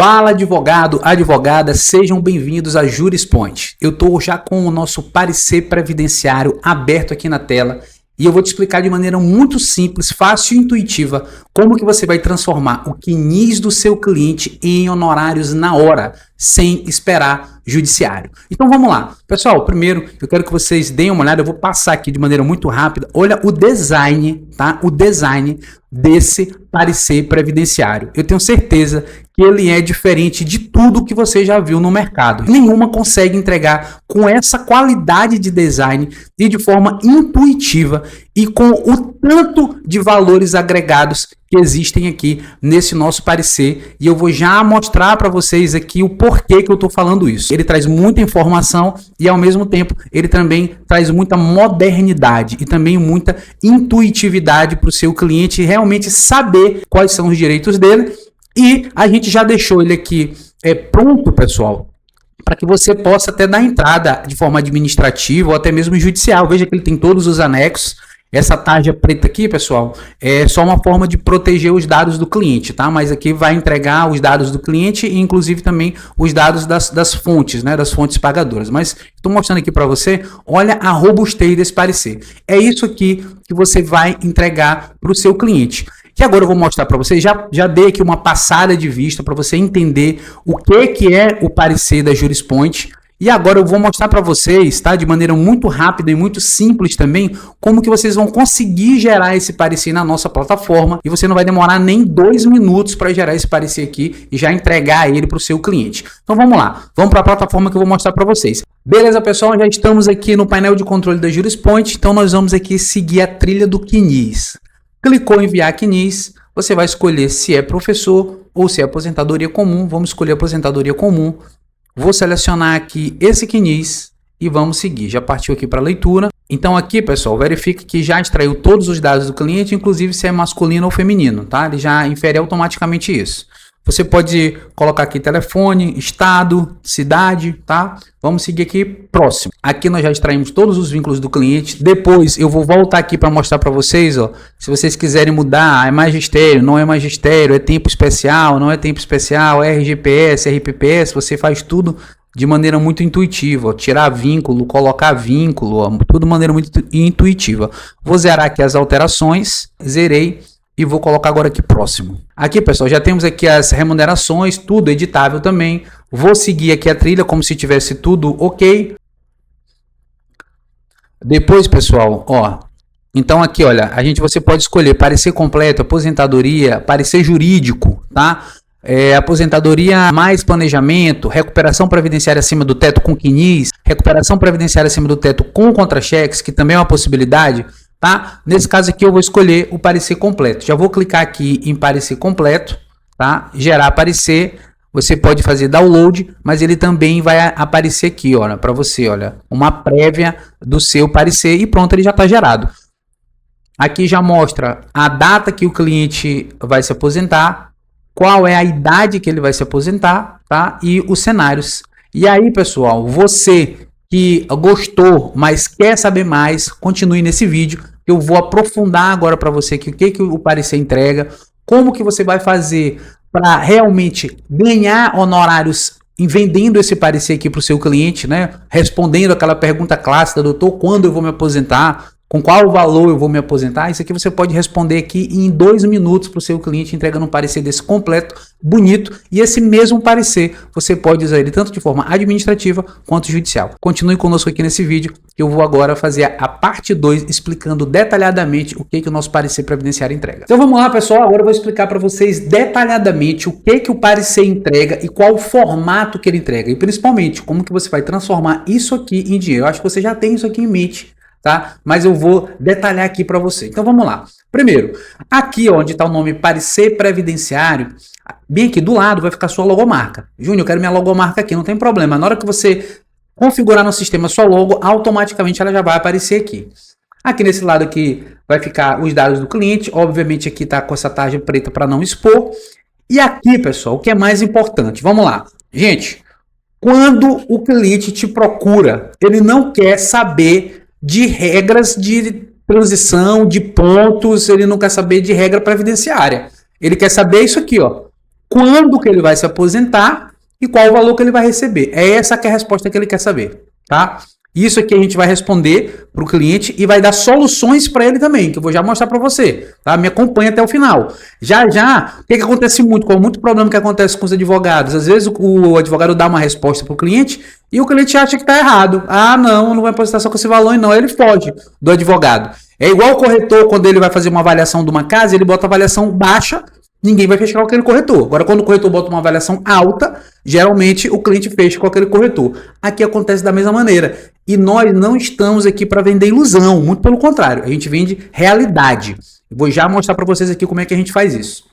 Fala advogado, advogada, sejam bem-vindos a JurisPoint. Eu estou já com o nosso parecer previdenciário aberto aqui na tela e eu vou te explicar de maneira muito simples, fácil e intuitiva como que você vai transformar o CNIS do seu cliente em honorários na hora, sem esperar judiciário. Então vamos lá. Pessoal, primeiro eu quero que vocês deem uma olhada, eu vou passar aqui de maneira muito rápida. Olha o design, tá? O design desse parecer previdenciário. Eu tenho certeza que ele é diferente de tudo que você já viu no mercado. Nenhuma consegue entregar com essa qualidade de design e de forma intuitiva e com o tanto de valores agregados que existem aqui nesse nosso parecer, e eu vou já mostrar para vocês aqui o porquê que eu estou falando isso. Ele traz muita informação e ao mesmo tempo ele também traz muita modernidade e também muita intuitividade para o seu cliente realmente saber quais são os direitos dele, e a gente já deixou ele aqui pronto, pessoal, para que você possa até dar entrada de forma administrativa ou até mesmo judicial. Veja que ele tem todos os anexos. Essa tarja preta aqui, pessoal, é só uma forma de proteger os dados do cliente, tá? Mas aqui vai entregar os dados do cliente e inclusive também os dados das fontes, né? Das fontes pagadoras. Mas estou mostrando aqui para você, olha a robustez desse parecer. É isso aqui que você vai entregar para o seu cliente. E agora eu vou mostrar para vocês, já dei aqui uma passada de vista para você entender o que é o parecer da JurisPoint. E agora eu vou mostrar para vocês, tá, de maneira muito rápida e muito simples também, como que vocês vão conseguir gerar esse parecer na nossa plataforma, e você não vai demorar nem 2 minutos para gerar esse parecer aqui e já entregar ele para o seu cliente. Então vamos lá, vamos para a plataforma que eu vou mostrar para vocês. Beleza, pessoal? Já estamos aqui no painel de controle da JurisPoint, então nós vamos aqui seguir a trilha do CNIS. Clicou em enviar CNIS, você vai escolher se é professor ou se é aposentadoria comum. Vamos escolher aposentadoria comum. Vou selecionar aqui esse CNIS e vamos seguir. Já partiu aqui para leitura. Então aqui, pessoal, verifique que já extraiu todos os dados do cliente, inclusive se é masculino ou feminino, tá? Ele já infere automaticamente isso. Você pode colocar aqui telefone, estado, cidade, tá? Vamos seguir aqui, próximo. Aqui nós já extraímos todos os vínculos do cliente. Depois eu vou voltar aqui para mostrar para vocês, ó. Se vocês quiserem mudar, é magistério, não é magistério, é tempo especial, não é tempo especial, é RGPS, RPPS, você faz tudo de maneira muito intuitiva, ó. Tirar vínculo, colocar vínculo, ó. Tudo de maneira muito intuitiva. Vou zerar aqui as alterações, zerei. E vou colocar agora aqui próximo. Aqui, pessoal, já temos aqui as remunerações, tudo editável também. Vou seguir aqui a trilha como se tivesse tudo ok. Depois, pessoal, ó. Então aqui, olha, você pode escolher parecer completo, aposentadoria, parecer jurídico, tá? Aposentadoria mais planejamento, recuperação previdenciária acima do teto com CNIS, recuperação previdenciária acima do teto com contra-cheques, que também é uma possibilidade. Tá? Nesse caso aqui eu vou escolher o parecer completo. Já vou clicar aqui em parecer completo, tá? Gerar parecer. Você pode fazer download, mas ele também vai aparecer aqui, olha, para você, olha, uma prévia do seu parecer e pronto, ele já está gerado. Aqui já mostra a data que o cliente vai se aposentar, qual é a idade que ele vai se aposentar, tá? E os cenários. E aí, pessoal, você que gostou, mas quer saber mais, continue nesse vídeo. Eu vou aprofundar agora para você que o que o parecer entrega, como que você vai fazer para realmente ganhar honorários em vendendo esse parecer aqui para o seu cliente, né? Respondendo aquela pergunta clássica, doutor, quando eu vou me aposentar? Com qual valor eu vou me aposentar? Isso aqui você pode responder aqui em 2 minutos para o seu cliente, entregando um parecer desse completo, bonito. E esse mesmo parecer, você pode usar ele tanto de forma administrativa quanto judicial. Continue conosco aqui nesse vídeo, que eu vou agora fazer a parte 2, explicando detalhadamente o que o nosso parecer previdenciário entrega. Então vamos lá, pessoal. Agora eu vou explicar para vocês detalhadamente o que o parecer entrega e qual o formato que ele entrega. E principalmente, como que você vai transformar isso aqui em dinheiro. Eu acho que você já tem isso aqui em mente, tá? Mas eu vou detalhar aqui para você. Então vamos lá. Primeiro, aqui onde está o nome parecer previdenciário, bem aqui do lado vai ficar sua logomarca. Júnior, eu quero minha logomarca aqui, não tem problema. Na hora que você configurar no sistema sua logo, automaticamente ela já vai aparecer aqui. Aqui nesse lado aqui vai ficar os dados do cliente. Obviamente aqui está com essa tarja preta para não expor. E aqui, pessoal, o que é mais importante? Vamos lá. Gente, quando o cliente te procura, ele não quer saber de regras de transição, de pontos, ele não quer saber de regra previdenciária. Ele quer saber isso aqui, ó. quando que ele vai se aposentar e qual o valor que ele vai receber. É essa que é a resposta que ele quer saber, tá? Isso aqui a gente vai responder para o cliente e vai dar soluções para ele também, que eu vou já mostrar para você, tá? Me acompanha até o final. Já, o que acontece muito, qual é muito problema que acontece com os advogados? Às vezes o advogado dá uma resposta para o cliente e o cliente acha que está errado. Ah, não vai aposentar só com esse valor, e não, ele foge do advogado. É igual o corretor, quando ele vai fazer uma avaliação de uma casa, ele bota a avaliação baixa, ninguém vai fechar com aquele corretor. Agora, quando o corretor bota uma avaliação alta, geralmente o cliente fecha com aquele corretor. Aqui acontece da mesma maneira. E nós não estamos aqui para vender ilusão, muito pelo contrário, a gente vende realidade. Eu vou já mostrar para vocês aqui como é que a gente faz isso.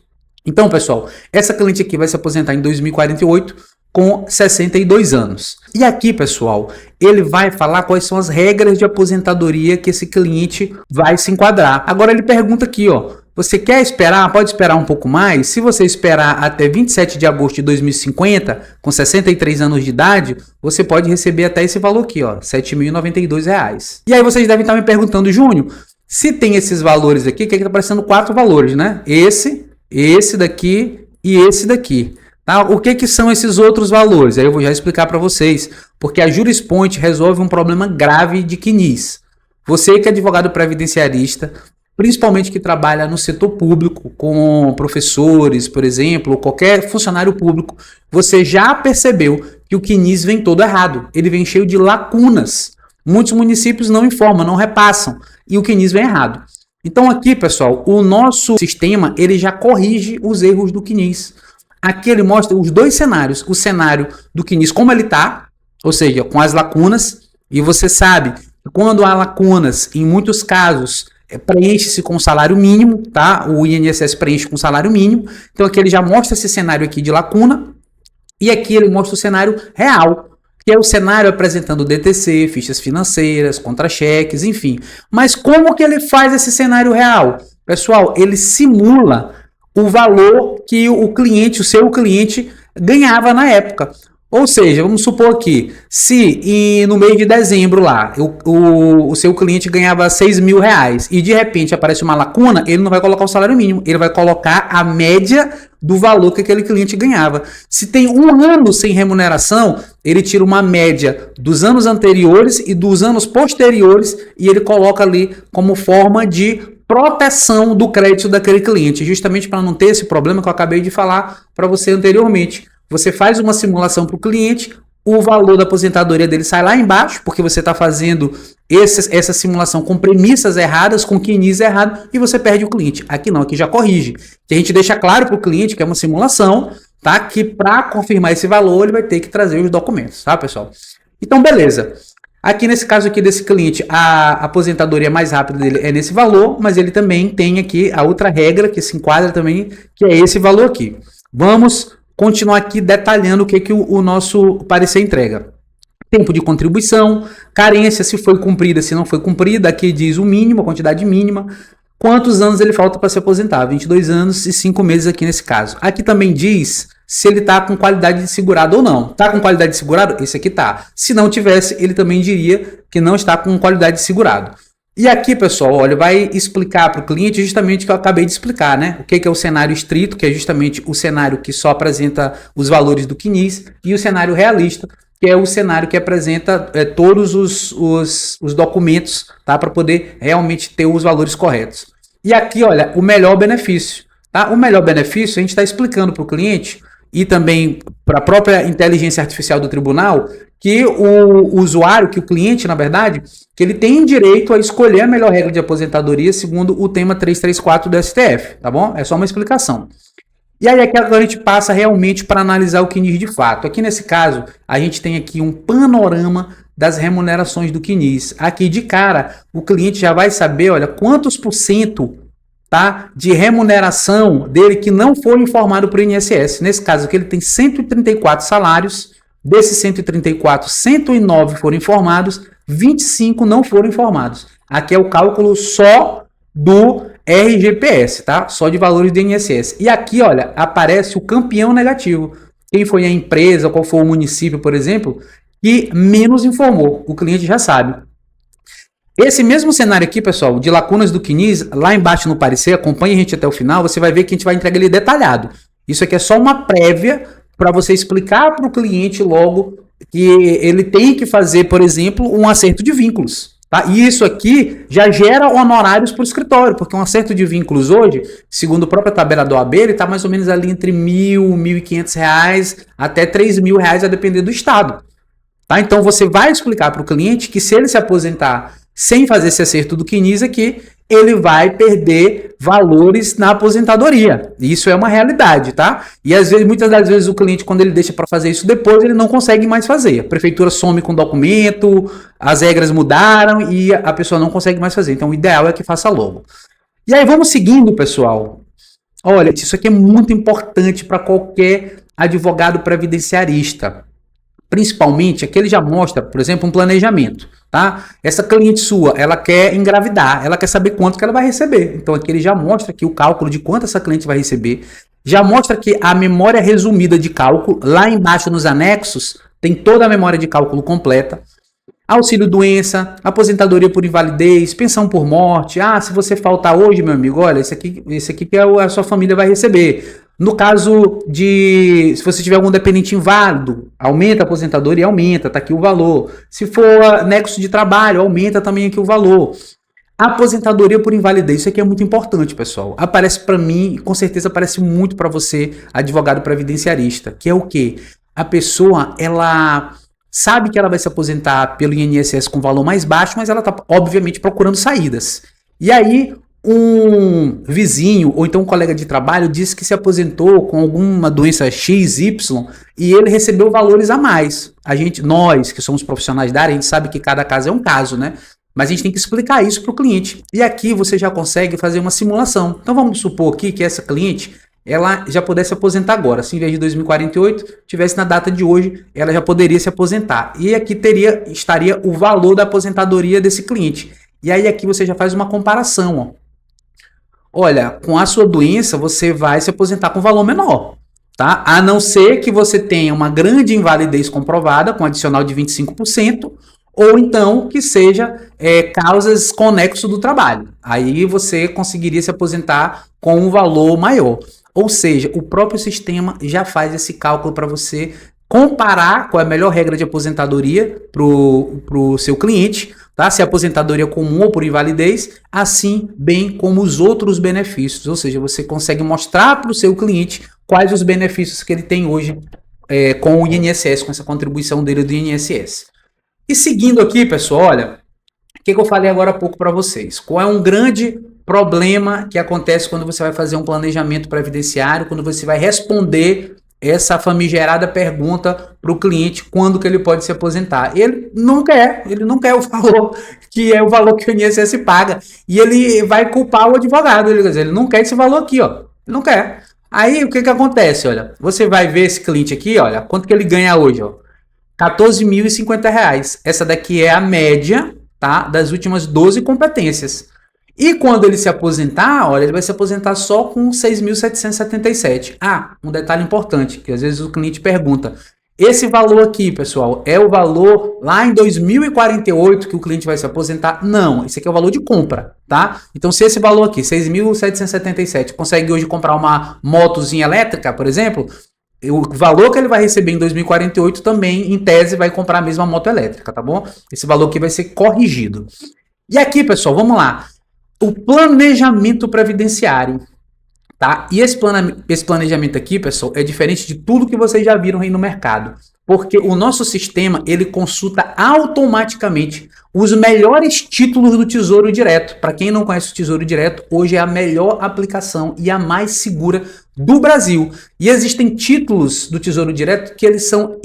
Então, pessoal, essa cliente aqui vai se aposentar em 2048 com 62 anos. E aqui, pessoal, ele vai falar quais são as regras de aposentadoria que esse cliente vai se enquadrar. Agora ele pergunta aqui, ó, você quer esperar? Pode esperar um pouco mais? Se você esperar até 27 de agosto de 2050, com 63 anos de idade, você pode receber até esse valor aqui, ó, R$ 7.092. E aí vocês devem estar me perguntando, Júnior, se tem esses valores aqui, que aqui está aparecendo 4 valores, né? Esse daqui e esse daqui. Tá? O que são esses outros valores? Aí eu vou já explicar para vocês, porque a JurisPoint resolve um problema grave de CNIS. Você que é advogado previdenciarista, principalmente que trabalha no setor público, com professores, por exemplo, ou qualquer funcionário público, você já percebeu que o CNIS vem todo errado, ele vem cheio de lacunas. Muitos municípios não informam, não repassam, e o CNIS vem errado. Então aqui, pessoal, o nosso sistema ele já corrige os erros do CNIS. Aqui ele mostra os dois cenários, o cenário do CNIS como ele está, ou seja, com as lacunas, e você sabe que quando há lacunas, em muitos casos, preenche-se com salário mínimo, tá? O INSS preenche com salário mínimo. Então aqui ele já mostra esse cenário aqui de lacuna. E aqui ele mostra o cenário real, que é o cenário apresentando DTC, fichas financeiras, contra-cheques, enfim. Mas como que ele faz esse cenário real? Pessoal, ele simula o valor que o cliente, o seu cliente, ganhava na época. Ou seja, vamos supor aqui, se no mês de dezembro lá, o seu cliente ganhava R$6.000 e de repente aparece uma lacuna, ele não vai colocar o salário mínimo, ele vai colocar a média do valor que aquele cliente ganhava. Se tem um ano sem remuneração, ele tira uma média dos anos anteriores e dos anos posteriores e ele coloca ali como forma de proteção do crédito daquele cliente, justamente para não ter esse problema que eu acabei de falar para você anteriormente. Você faz uma simulação para o cliente, o valor da aposentadoria dele sai lá embaixo, porque você está fazendo essa simulação com premissas erradas, com CNIS errado, e você perde o cliente. Aqui não, aqui já corrige. Que a gente deixa claro para o cliente que é uma simulação, tá? Que para confirmar esse valor, ele vai ter que trazer os documentos, tá, pessoal? Então, beleza. Aqui nesse caso aqui desse cliente, a aposentadoria mais rápida dele é nesse valor, mas ele também tem aqui a outra regra que se enquadra também, que é esse valor aqui. Vamos continuar aqui detalhando o que o nosso parecer entrega. Tempo de contribuição, carência, se foi cumprida, se não foi cumprida, aqui diz o mínimo, a quantidade mínima, quantos anos ele falta para se aposentar, 22 anos e 5 meses aqui nesse caso. Aqui também diz se ele está com qualidade de segurado ou não. Está com qualidade de segurado? Esse aqui está. Se não tivesse, ele também diria que não está com qualidade de segurado. E aqui, pessoal, olha, vai explicar para o cliente justamente o que eu acabei de explicar, né? O que é o cenário estrito, que é justamente o cenário que só apresenta os valores do CNIS, e o cenário realista, que é o cenário que apresenta todos os documentos, tá? Para poder realmente ter os valores corretos. E aqui, olha, o melhor benefício, tá? O melhor benefício a gente está explicando para o cliente e também para a própria inteligência artificial do tribunal, que o usuário, que o cliente, na verdade, que ele tem direito a escolher a melhor regra de aposentadoria segundo o tema 334 do STF, tá bom? É só uma explicação. E aí aqui agora a gente passa realmente para analisar o CNIS de fato. Aqui nesse caso, a gente tem aqui um panorama das remunerações do CNIS. Aqui de cara, o cliente já vai saber, olha, quantos por cento, tá, de remuneração dele que não foi informado para o INSS. Nesse caso aqui ele tem 134 salários, desses 134, 109 foram informados, 25 não foram informados. Aqui é o cálculo só do RGPS, tá? Só de valores do INSS. E aqui, olha, aparece o campeão negativo. Quem foi a empresa, qual foi o município, por exemplo, que menos informou. O cliente já sabe. Esse mesmo cenário aqui, pessoal, de lacunas do CNIS, lá embaixo no parecer, acompanhe a gente até o final, você vai ver que a gente vai entregar ele detalhado. Isso aqui é só uma prévia para você explicar para o cliente logo que ele tem que fazer, por exemplo, um acerto de vínculos. Tá? E isso aqui já gera honorários para o escritório, porque um acerto de vínculos hoje, segundo a própria tabela do AB, ele está mais ou menos ali entre R$1.000, R$1.500 até R$3.000, a depender do estado. Tá? Então você vai explicar para o cliente que se ele se aposentar sem fazer esse acerto do CNIS aqui, ele vai perder valores na aposentadoria. Isso é uma realidade, tá? E às vezes, muitas das vezes o cliente, quando ele deixa para fazer isso depois, ele não consegue mais fazer. A prefeitura some com o documento, as regras mudaram e a pessoa não consegue mais fazer. Então o ideal é que faça logo. E aí vamos seguindo, pessoal. Olha, isso aqui é muito importante para qualquer advogado previdenciarista. Principalmente, aqui ele já mostra, por exemplo, um planejamento, tá? Essa cliente sua, ela quer engravidar, ela quer saber quanto que ela vai receber. Então aqui ele já mostra aqui o cálculo de quanto essa cliente vai receber. Já mostra que a memória resumida de cálculo, lá embaixo nos anexos, tem toda a memória de cálculo completa. Auxílio doença, aposentadoria por invalidez, pensão por morte. Ah, se você faltar hoje, meu amigo, olha, esse aqui que a sua família vai receber. No caso de, se você tiver algum dependente inválido, aumenta a aposentadoria, aumenta, tá aqui o valor. Se for nexo de trabalho, aumenta também aqui o valor. Aposentadoria por invalidez, isso aqui é muito importante, pessoal. Aparece para mim, com certeza aparece muito para você, advogado previdenciarista, que é o quê? A pessoa, ela sabe que ela vai se aposentar pelo INSS com valor mais baixo, mas ela está, obviamente, procurando saídas. E aí, um vizinho ou então um colega de trabalho disse que se aposentou com alguma doença XY e ele recebeu valores a mais. Nós que somos profissionais da área, a gente sabe que cada caso é um caso, né? Mas a gente tem que explicar isso para o cliente. E aqui você já consegue fazer uma simulação. Então vamos supor aqui que essa cliente, ela já pudesse aposentar agora. Se em vez de 2048, tivesse na data de hoje, ela já poderia se aposentar. E aqui estaria o valor da aposentadoria desse cliente. E aí aqui você já faz uma comparação, ó. Olha, com a sua doença, você vai se aposentar com valor menor, tá? A não ser que você tenha uma grande invalidez comprovada, com adicional de 25%, ou então que seja causas conexo do trabalho. Aí você conseguiria se aposentar com um valor maior. Ou seja, o próprio sistema já faz esse cálculo para você comparar qual é a melhor regra de aposentadoria para o seu cliente, tá? Se é aposentadoria comum ou por invalidez, assim bem como os outros benefícios. Ou seja, você consegue mostrar para o seu cliente quais os benefícios que ele tem hoje com o INSS, com essa contribuição dele do INSS. E seguindo aqui, pessoal, olha, o que eu falei agora há pouco para vocês? Qual é um grande problema que acontece quando você vai fazer um planejamento previdenciário, quando você vai responder essa famigerada pergunta para o cliente quando que ele pode se aposentar? Ele não quer o valor que é o valor que o INSS paga, e ele vai culpar o advogado, ele não quer esse valor aqui, ó, ele não quer. Aí o que acontece, olha, você vai ver esse cliente aqui, olha, quanto que ele ganha hoje, ó, R$14.050. Essa daqui é a média, tá, das últimas 12 competências. E quando ele se aposentar, olha, ele vai se aposentar só com 6.777. Ah, um detalhe importante, que às vezes o cliente pergunta, esse valor aqui, pessoal, é o valor lá em 2048 que o cliente vai se aposentar? Não, esse aqui é o valor de compra, tá? Então, se esse valor aqui, 6.777, consegue hoje comprar uma motozinha elétrica, por exemplo, o valor que ele vai receber em 2048 também, em tese, vai comprar a mesma moto elétrica, tá bom? Esse valor aqui vai ser corrigido. E aqui, pessoal, vamos lá. O planejamento previdenciário, tá? E esse planejamento aqui, pessoal, é diferente de tudo que vocês já viram aí no mercado. Porque o nosso sistema, ele consulta automaticamente os melhores títulos do Tesouro Direto. Para quem não conhece o Tesouro Direto, hoje é a melhor aplicação e a mais segura do Brasil. E existem títulos do Tesouro Direto que eles são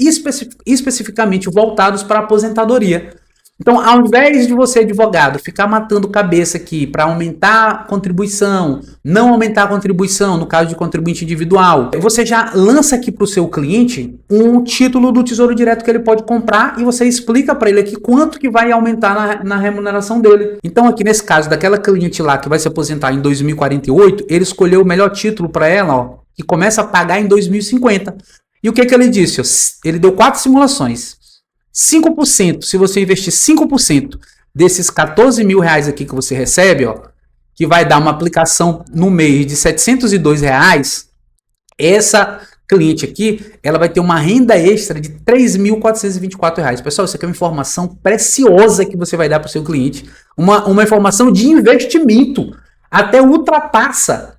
especificamente voltados para a aposentadoria. Então, ao invés de você, advogado, ficar matando cabeça aqui para aumentar a contribuição, não aumentar a contribuição no caso de contribuinte individual, você já lança aqui para o seu cliente um título do Tesouro Direto que ele pode comprar e você explica para ele aqui quanto que vai aumentar na remuneração dele. Então, aqui nesse caso, daquela cliente lá que vai se aposentar em 2048, ele escolheu o melhor título para ela, ó, que começa a pagar em 2050. E o que ele disse? Ele deu 4 simulações. 5%, se você investir 5% desses R$14.000 aqui que você recebe, ó, que vai dar uma aplicação no mês de R$702, Essa cliente aqui, ela vai ter uma renda extra de R$ 3.424. Pessoal, isso aqui é uma informação preciosa que você vai dar para o seu cliente. Uma informação de investimento. Até ultrapassa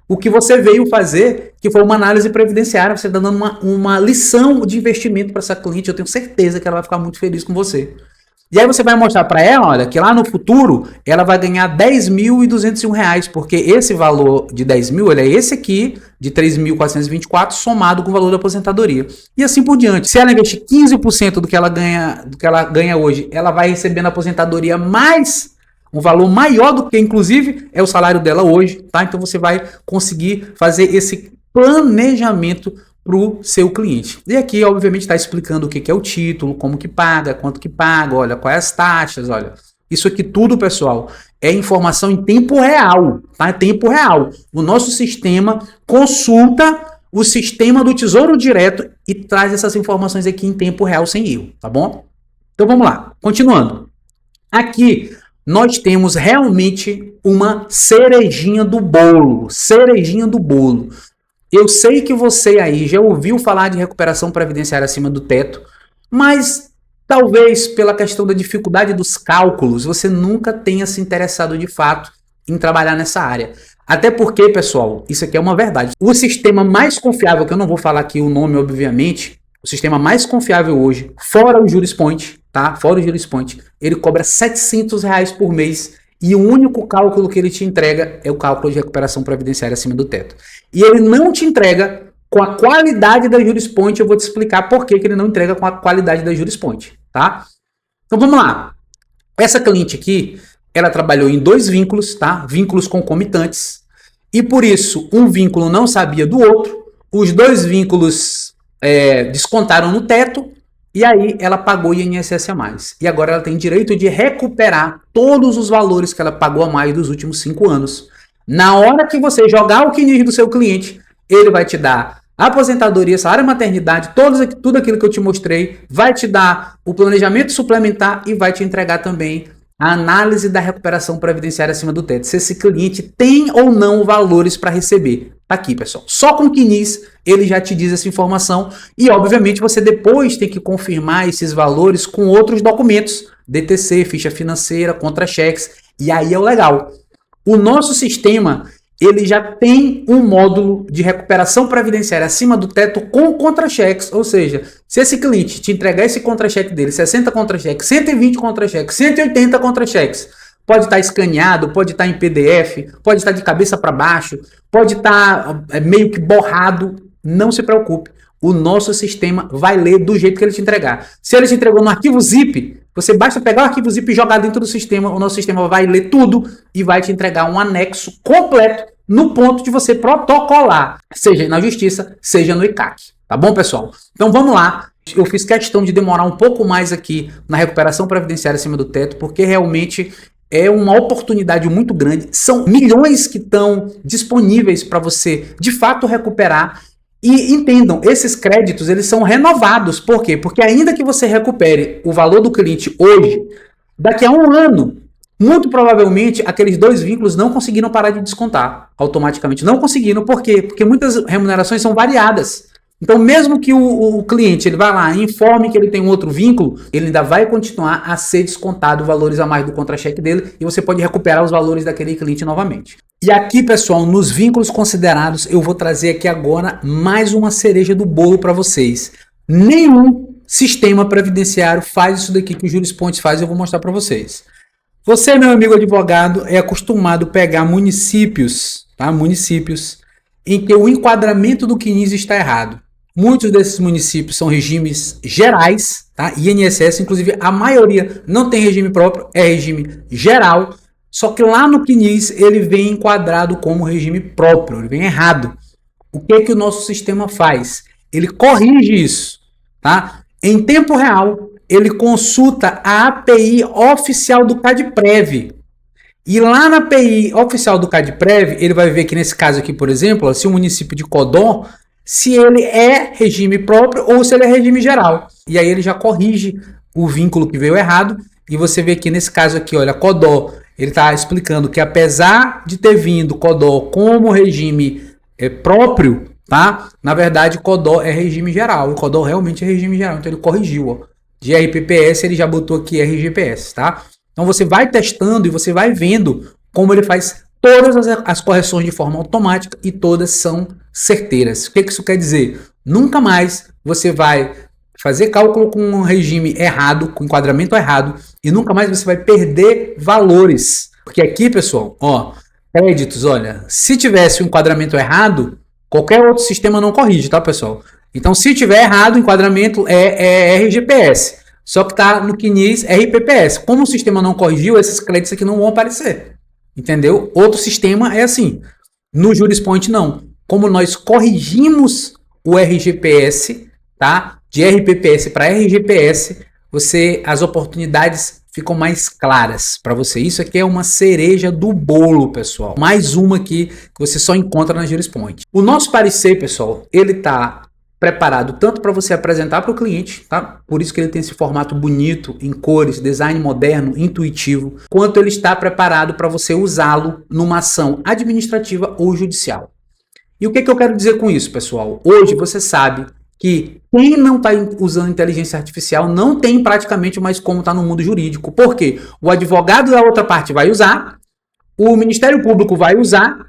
o que você veio fazer, que foi uma análise previdenciária. Você está dando uma lição de investimento para essa cliente. Eu tenho certeza que ela vai ficar muito feliz com você. E aí você vai mostrar para ela, olha, que lá no futuro ela vai ganhar R$ 10.201, porque esse valor de 10 mil, ele é esse aqui, de 3.424, somado com o valor da aposentadoria. E assim por diante. Se ela investir 15% do que ela ganha hoje, ela vai receber na aposentadoria mais um valor maior do que, inclusive, é o salário dela hoje, tá? Então você vai conseguir fazer esse planejamento para o seu cliente. E aqui, obviamente, está explicando o que é o título, como que paga, quanto que paga, olha, quais as taxas, olha. Isso aqui tudo, pessoal, é informação em tempo real, tá? É tempo real. O nosso sistema consulta o sistema do Tesouro Direto e traz essas informações aqui em tempo real sem erro, tá bom? Então vamos lá, continuando. Aqui nós temos realmente uma cerejinha do bolo, Eu sei que você aí já ouviu falar de recuperação previdenciária acima do teto, mas talvez pela questão da dificuldade dos cálculos, você nunca tenha se interessado de fato em trabalhar nessa área. Até porque, pessoal, isso aqui é uma verdade. O sistema mais confiável, que eu não vou falar aqui o nome, obviamente, o sistema mais confiável hoje, fora o Jurispoint, tá? Fora o Jurispoint, ele cobra R$ 700 por mês. E o único cálculo que ele te entrega é o cálculo de recuperação previdenciária acima do teto. E ele não te entrega com a qualidade da Jurispoint. Eu vou te explicar por que ele não entrega com a qualidade da Jurispoint, tá? Então vamos lá. Essa cliente aqui, ela trabalhou em 2 vínculos, tá? Vínculos concomitantes. E por isso, um vínculo não sabia do outro. Os 2 vínculos descontaram no teto. E aí ela pagou INSS a mais. E agora ela tem direito de recuperar todos os valores que ela pagou a mais dos últimos 5 anos. Na hora que você jogar o CNIS do seu cliente, ele vai te dar a aposentadoria, salário maternidade, tudo aquilo que eu te mostrei, vai te dar o planejamento suplementar e vai te entregar também a análise da recuperação previdenciária acima do teto. Se esse cliente tem ou não valores para receber. Tá aqui, pessoal. Só com o CNIS ele já te diz essa informação e, obviamente, você depois tem que confirmar esses valores com outros documentos, DTC, ficha financeira, contra-cheques, e aí é o legal. O nosso sistema, ele já tem um módulo de recuperação previdenciária acima do teto com contra-cheques, ou seja, se esse cliente te entregar esse contra-cheque dele, 60 contra-cheques, 120 contra-cheques, 180 contra-cheques, pode estar escaneado, pode estar em PDF, pode estar de cabeça para baixo, pode estar meio que borrado, não se preocupe. O nosso sistema vai ler do jeito que ele te entregar. Se ele te entregou no arquivo zip, você basta pegar o arquivo zip e jogar dentro do sistema, o nosso sistema vai ler tudo e vai te entregar um anexo completo no ponto de você protocolar, seja na Justiça, seja no ICAC. Tá bom, pessoal? Então vamos lá. Eu fiz questão de demorar um pouco mais aqui na recuperação previdenciária acima do teto, porque realmente é uma oportunidade muito grande. São milhões que estão disponíveis para você, de fato, recuperar. E entendam, esses créditos, eles são renovados. Por quê? Porque ainda que você recupere o valor do cliente hoje, daqui a um ano, muito provavelmente, aqueles 2 vínculos não conseguiram parar de descontar automaticamente. Não conseguiram. Por quê? Porque muitas remunerações são variadas. Então, mesmo que o cliente ele vá lá e informe que ele tem um outro vínculo, ele ainda vai continuar a ser descontado valores a mais do contra-cheque dele e você pode recuperar os valores daquele cliente novamente. E aqui, pessoal, nos vínculos considerados, eu vou trazer aqui agora mais uma cereja do bolo para vocês. Nenhum sistema previdenciário faz isso daqui que o Jurispoint faz, eu vou mostrar para vocês. Você, meu amigo advogado, é acostumado a pegar municípios, tá? Municípios em que o enquadramento do CNIS está errado. Muitos desses municípios são regimes gerais, tá? INSS, inclusive a maioria não tem regime próprio, é regime geral. Só que lá no CNIS ele vem enquadrado como regime próprio, ele vem errado. O que é que o nosso sistema faz? Ele corrige isso, tá? Em tempo real, ele consulta a API oficial do CADPREV. E lá na API oficial do CADPREV, ele vai ver que nesse caso aqui, por exemplo, se o município de Codó, se ele é regime próprio ou se ele é regime geral. E aí ele já corrige o vínculo que veio errado. E você vê que nesse caso aqui, olha, Codó, ele está explicando que apesar de ter vindo Codó como regime próprio, tá? Na verdade, CODOR é regime geral. O CODOR realmente é regime geral. Então ele corrigiu, ó. De RPPS ele já botou aqui RGPS, tá? Então você vai testando e você vai vendo como ele faz todas as correções de forma automática e todas são certeiras. O que isso quer dizer? Nunca mais você vai fazer cálculo com um regime errado, com enquadramento errado, e nunca mais você vai perder valores. Porque aqui, pessoal, ó, créditos, olha, se tivesse o enquadramento errado, qualquer outro sistema não corrige, tá, pessoal? Então, se tiver errado, o enquadramento é RGPS. Só que tá no CNIS RPPS. Como o sistema não corrigiu, esses créditos aqui não vão aparecer. Entendeu? Outro sistema é assim. No JurisPoint, não. Como nós corrigimos o RGPS, tá? De RPPS para RGPS, as oportunidades ficam mais claras para você. Isso aqui é uma cereja do bolo, pessoal. Mais uma aqui que você só encontra na JurisPoint. O nosso parecer, pessoal, ele tá preparado tanto para você apresentar para o cliente, tá? Por isso que ele tem esse formato bonito, em cores, design moderno, intuitivo, quanto ele está preparado para você usá-lo numa ação administrativa ou judicial. E o que eu quero dizer com isso, pessoal? Hoje você sabe que quem não está usando inteligência artificial não tem praticamente mais como estar no mundo jurídico. Por quê? O advogado da outra parte vai usar, o Ministério Público vai usar,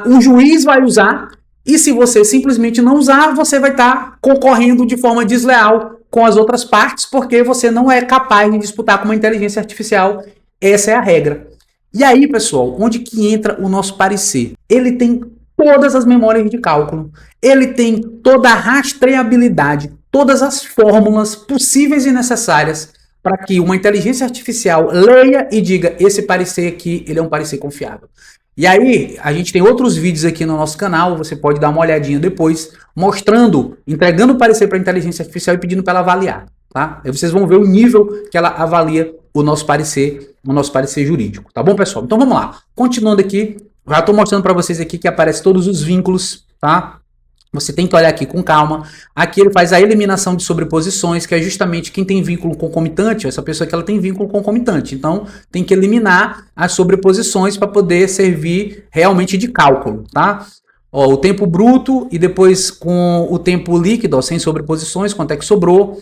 o juiz vai usar, e se você simplesmente não usar, você vai estar concorrendo de forma desleal com as outras partes, porque você não é capaz de disputar com uma inteligência artificial. Essa é a regra. E aí, pessoal, onde que entra o nosso parecer? Ele tem todas as memórias de cálculo, ele tem toda a rastreabilidade, todas as fórmulas possíveis e necessárias para que uma inteligência artificial leia e diga, esse parecer aqui, ele é um parecer confiável. E aí, a gente tem outros vídeos aqui no nosso canal, você pode dar uma olhadinha depois, mostrando, entregando o parecer para a inteligência artificial e pedindo para ela avaliar, tá? Aí vocês vão ver o nível que ela avalia o nosso parecer jurídico, tá bom, pessoal? Então vamos lá. Continuando aqui, já estou mostrando para vocês aqui que aparece todos os vínculos, tá? Você tem que olhar aqui com calma. Aqui ele faz a eliminação de sobreposições, que é justamente quem tem vínculo concomitante, essa pessoa que ela tem vínculo concomitante. Então, tem que eliminar as sobreposições para poder servir realmente de cálculo, tá? Ó, o tempo bruto e depois com o tempo líquido, ó, sem sobreposições, quanto é que sobrou.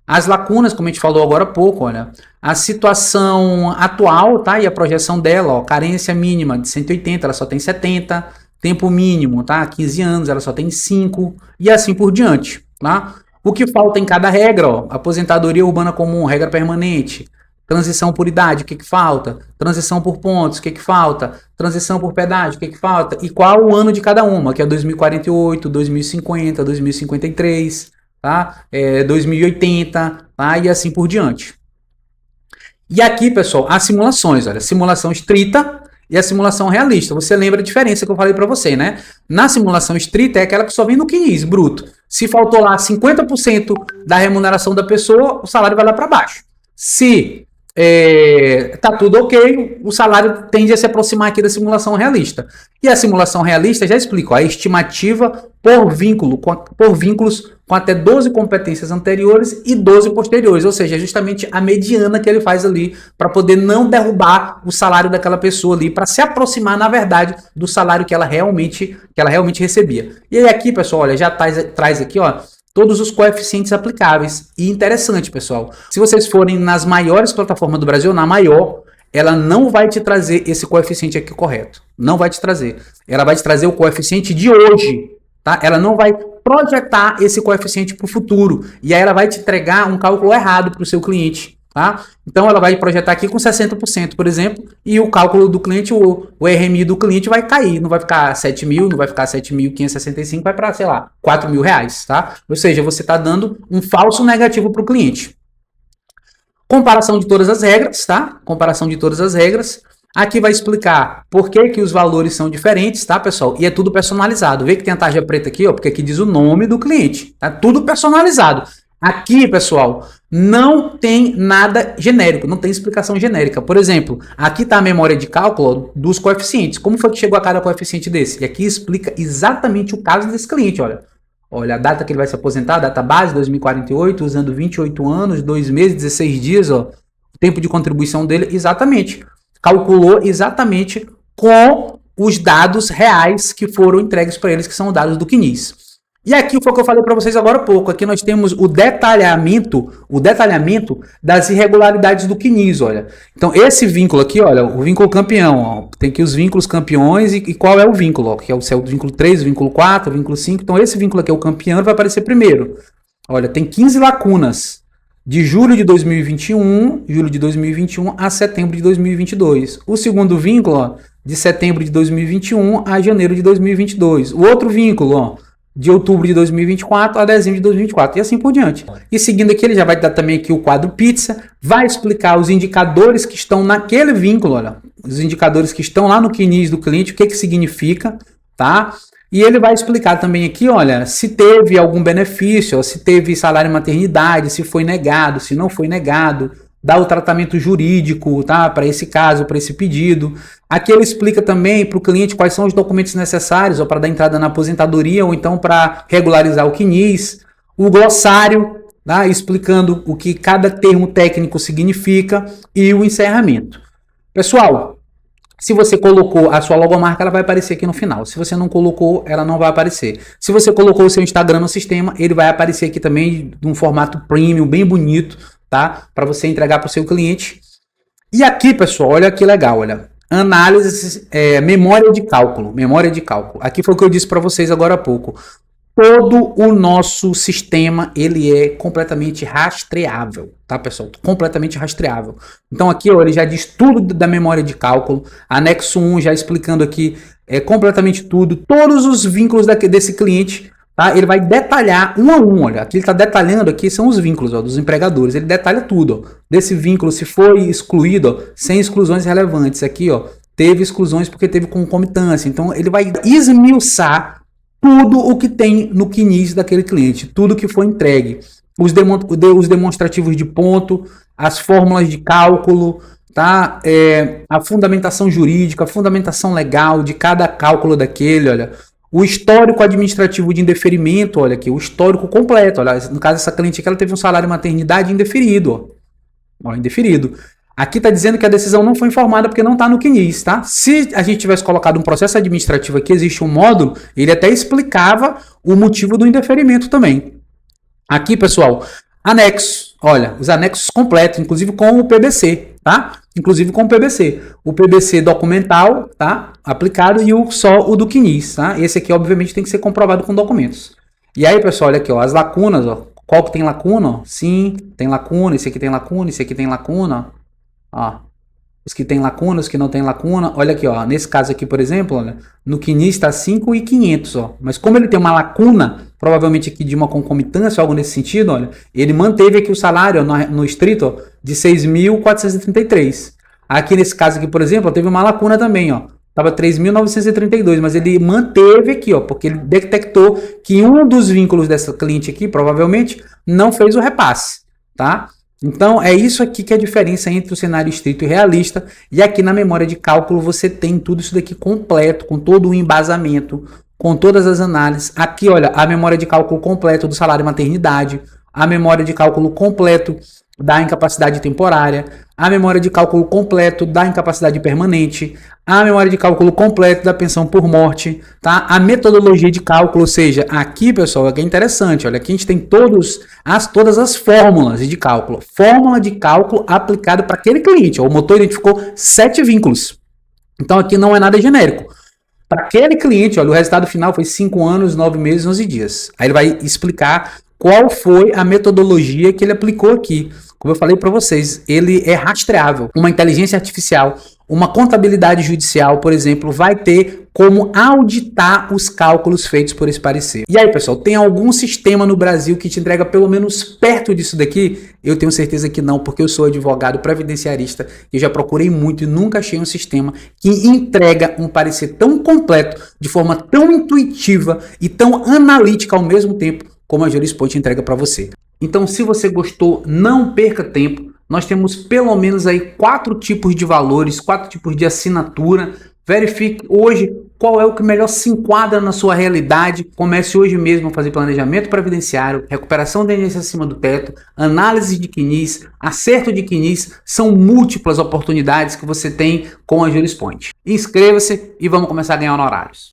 As lacunas, como a gente falou agora há pouco, olha. A situação atual, tá? E a projeção dela, ó, carência mínima de 180, ela só tem 70. Tempo mínimo, tá? 15 anos, ela só tem 5 e assim por diante, tá? O que falta em cada regra, ó, aposentadoria urbana comum, regra permanente, transição por idade, o que falta? Transição por pontos, o que falta? Transição por pedágio, o que falta? E qual o ano de cada uma, que é 2048, 2050, 2053, tá? 2080, tá? E assim por diante. E aqui, pessoal, as simulações, olha, simulação estrita e a simulação realista. Você lembra a diferença que eu falei para você, né? Na simulação estrita é aquela que só vem no CNIS, bruto. Se faltou lá 50% da remuneração da pessoa, o salário vai lá para baixo. Se tá tudo ok, o salário tende a se aproximar aqui da simulação realista. E a simulação realista, já explico, a estimativa por vínculos com até 12 competências anteriores e 12 posteriores, ou seja, é justamente a mediana que ele faz ali para poder não derrubar o salário daquela pessoa ali, para se aproximar, na verdade, do salário que ela realmente recebia. E aí aqui, pessoal, olha, já traz aqui, ó, todos os coeficientes aplicáveis. E interessante, pessoal, se vocês forem nas maiores plataformas do Brasil, na maior, ela não vai te trazer esse coeficiente aqui correto. Não vai te trazer. Ela vai te trazer o coeficiente de hoje, tá? Ela não vai projetar esse coeficiente para o futuro. E aí ela vai te entregar um cálculo errado para o seu cliente, tá? Então ela vai projetar aqui com 60%, por exemplo, e o cálculo do cliente, o RMI do cliente vai cair. Não vai ficar 7 mil, não vai ficar 7.565, vai para, sei lá, 4 mil reais, tá? Ou seja, você está dando um falso negativo para o cliente. Comparação de todas as regras, tá? Comparação de todas as regras. Aqui vai explicar por que os valores são diferentes, tá, pessoal? E é tudo personalizado. Vê que tem a tarja preta aqui, ó, porque aqui diz o nome do cliente. Tá tudo personalizado. Aqui, pessoal, não tem nada genérico, não tem explicação genérica. Por exemplo, aqui está a memória de cálculo dos coeficientes. Como foi que chegou a cada coeficiente desse? E aqui explica exatamente o caso desse cliente, olha. Olha, a data que ele vai se aposentar, data base 2048, usando 28 anos, 2 meses, 16 dias, ó. O tempo de contribuição dele, exatamente. Calculou exatamente com os dados reais que foram entregues para eles, que são dados do CNIS. E aqui foi o que eu falei para vocês agora há pouco. Aqui nós temos o detalhamento das irregularidades do CNIS, olha. Então, esse vínculo aqui, olha, o vínculo campeão, ó, tem aqui os vínculos campeões e qual é o vínculo, ó, que é o vínculo 3, o vínculo 4, o vínculo 5. Então, esse vínculo aqui é o campeão, vai aparecer primeiro. Olha, tem 15 lacunas. De julho de 2021 a setembro de 2022. O segundo vínculo, ó, de setembro de 2021 a janeiro de 2022. O outro vínculo, ó, de outubro de 2024 a dezembro de 2024. E assim por diante. E seguindo aqui, ele já vai dar também aqui o quadro pizza, vai explicar os indicadores que estão naquele vínculo, olha, os indicadores que estão lá no CNIS do cliente, o que significa, tá? E ele vai explicar também aqui, olha, se teve algum benefício, ó, se teve salário maternidade, se foi negado, se não foi negado, dá o tratamento jurídico, tá, para esse caso, para esse pedido. Aqui ele explica também para o cliente quais são os documentos necessários para dar entrada na aposentadoria ou então para regularizar o CNIS. O glossário, tá, explicando o que cada termo técnico significa e o encerramento. Pessoal, se você colocou a sua logomarca, ela vai aparecer aqui no final. Se você não colocou, ela não vai aparecer. Se você colocou o seu Instagram no sistema, ele vai aparecer aqui também de um formato premium, bem bonito, tá? Para você entregar para o seu cliente. E aqui, pessoal, olha que legal, olha. Análise, memória de cálculo. Memória de cálculo. Aqui foi o que eu disse para vocês agora há pouco. Todo o nosso sistema, ele é completamente rastreável, tá, pessoal? Completamente rastreável. Então aqui, ó, ele já diz tudo da memória de cálculo. Anexo 1 já explicando aqui completamente tudo. Todos os vínculos desse cliente, tá? Ele vai detalhar um a um, olha. Aqui ele está detalhando, aqui são os vínculos, ó, dos empregadores. Ele detalha tudo, ó. Desse vínculo, se foi excluído, ó, sem exclusões relevantes. Aqui, ó, teve exclusões porque teve concomitância. Então ele vai esmiuçar tudo o que tem no CNIS daquele cliente, tudo que foi entregue, os demonstrativos de ponto, as fórmulas de cálculo, tá? A fundamentação jurídica, a fundamentação legal de cada cálculo daquele, olha, o histórico administrativo de indeferimento, olha aqui, o histórico completo, olha, no caso dessa cliente aqui, ela teve um salário maternidade indeferido, ó, indeferido. Aqui está dizendo que a decisão não foi informada porque não está no CNIS, tá? Se a gente tivesse colocado um processo administrativo aqui, existe um módulo, ele até explicava o motivo do indeferimento também. Aqui, pessoal, anexo. Olha, os anexos completos, inclusive com o PBC, tá? Inclusive com o PBC. O PBC documental, tá? Aplicado e só o do CNIS, tá? Esse aqui, obviamente, tem que ser comprovado com documentos. E aí, pessoal, olha aqui, ó, as lacunas, ó. Qual que tem lacuna? Ó? Sim, tem lacuna, esse aqui tem lacuna, esse aqui tem lacuna, ó. Ó, os que tem lacuna, os que não tem lacuna, olha aqui, ó, nesse caso aqui, por exemplo, olha, no CNIS está 5.500, ó, mas como ele tem uma lacuna, provavelmente aqui de uma concomitância, algo nesse sentido, olha, ele manteve aqui o salário, ó, no estrito, ó, de 6.433. Aqui nesse caso aqui, por exemplo, ó, teve uma lacuna também, ó, estava 3.932, mas ele manteve aqui, ó, porque ele detectou que um dos vínculos dessa cliente aqui, provavelmente, não fez o repasse, tá? Então, é isso aqui que é a diferença entre o cenário estrito e realista. E aqui na memória de cálculo você tem tudo isso daqui completo, com todo o embasamento, com todas as análises. Aqui, olha, a memória de cálculo completo do salário maternidade, a memória de cálculo completo da incapacidade temporária, a memória de cálculo completo da incapacidade permanente, a memória de cálculo completo da pensão por morte, tá? A metodologia de cálculo, ou seja, aqui, pessoal, aqui é interessante, olha, aqui a gente tem todas as fórmulas de cálculo. Fórmula de cálculo aplicada para aquele cliente. O motor identificou 7 vínculos. Então aqui não é nada genérico. Para aquele cliente, olha, o resultado final foi 5 anos, 9 meses, 11 dias. Aí ele vai explicar qual foi a metodologia que ele aplicou aqui. Como eu falei para vocês, ele é rastreável. Uma inteligência artificial, uma contabilidade judicial, por exemplo, vai ter como auditar os cálculos feitos por esse parecer. E aí, pessoal, tem algum sistema no Brasil que te entrega pelo menos perto disso daqui? Eu tenho certeza que não, porque eu sou advogado previdenciarista e já procurei muito e nunca achei um sistema que entrega um parecer tão completo, de forma tão intuitiva e tão analítica ao mesmo tempo, como a Jurispoint entrega para você. Então, se você gostou, não perca tempo. Nós temos pelo menos aí 4 tipos de valores, 4 tipos de assinatura. Verifique hoje qual é o que melhor se enquadra na sua realidade. Comece hoje mesmo a fazer planejamento previdenciário, recuperação do INSS acima do teto, análise de CNIS, acerto de CNIS. São múltiplas oportunidades que você tem com a Jurispoint. Inscreva-se e vamos começar a ganhar honorários.